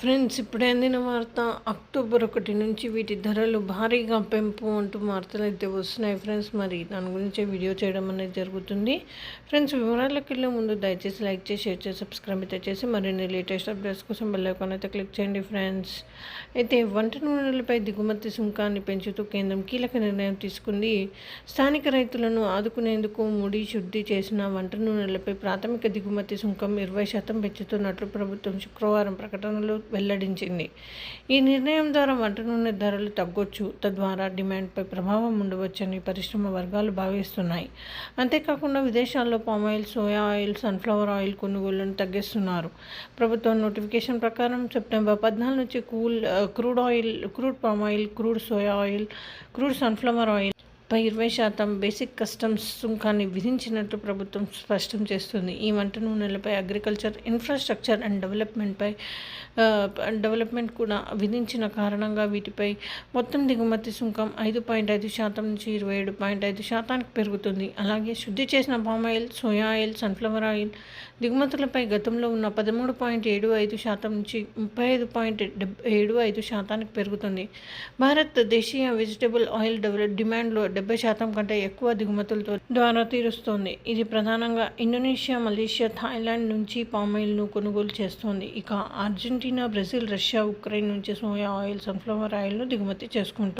Friends, ఇప్పుడే అందిన వార్త. అక్టోబర్ 1 నుంచి వీటి ధరలు భారీగా పెంపు అంటూ వార్తలు అయితే వస్తున్నాయి ఫ్రెండ్స్. మరి దాని గురించి వీడియో చేయడం అనేది జరుగుతుంది. ఫ్రెండ్స్, వివరాలకు వెళ్ళే ముందు దయచేసి లైక్ చేసి, షేర్ చేసి, సబ్స్క్రైబ్ అయితే చేసి మరిన్ని లేటెస్ట్ అప్డేట్స్ కోసం బెల్ ఐకాన్ అయితే క్లిక్ చేయండి ఫ్రెండ్స్. అయితే వంట నూనెలపై దిగుమతి సుంకాన్ని పెంచుతూ కేంద్రం కీలక నిర్ణయం తీసుకుంది. స్థానిక రైతులను ఆదుకునేందుకు ముడి శుద్ధి చేసిన వంట నూనెలపై ప్రాథమిక దిగుమతి సుంకం 20% పెంచుతున్నట్లు ప్రభుత్వం శుక్రవారం ప్రకటనలో వెల్లడించింది. ఈ నిర్ణయం ద్వారా వంట నూనె ధరలు తగ్గొచ్చు, తద్వారా డిమాండ్పై ప్రభావం ఉండవచ్చని పరిశ్రమ వర్గాలు భావిస్తున్నాయి. అంతేకాకుండా విదేశాల్లో palm oil, soya oil, sunflower oil కొనుగోళ్లను తగ్గిస్తున్నారు. ప్రభుత్వం నోటిఫికేషన్ ప్రకారం సెప్టెంబర్ 14 నుంచి crude palm oil, crude soya oil, crude sunflower oil పై 20% బేసిక్ కస్టమ్స్ సుంకాన్ని విధించినట్లు ప్రభుత్వం స్పష్టం చేస్తుంది. ఈ వంట నూనెలపై అగ్రికల్చర్, ఇన్ఫ్రాస్ట్రక్చర్ అండ్ డెవలప్మెంట్ కూడా విధించిన కారణంగా వీటిపై మొత్తం దిగుమతి సుంకం 5.5% నుంచి 27.5% పెరుగుతుంది. అలాగే శుద్ధి చేసిన palm oil, soya oil, sunflower oil దిగుమతులపై గతంలో ఉన్న 13.75% నుంచి 35.75% పెరుగుతుంది. భారత్ దేశీయ వెజిటబుల్ ఆయిల్ డిమాండ్లో 70% కంటే ఎక్కువ దిగుమతులతో ద్వారా తీరుస్తోంది. ఇది ప్రధానంగా ఇండోనేషియా, మలేషియా, థాయిలాండ్ నుంచి పామాయిల్ను కొనుగోలు చేస్తోంది. ఇక అర్జెంటీనా, బ్రెజిల్, రష్యా, ఉక్రెయిన్ నుంచి సోయా ఆయిల్, సన్ఫ్లవర్ ఆయిల్ను దిగుమతి చేసుకుంటుంది.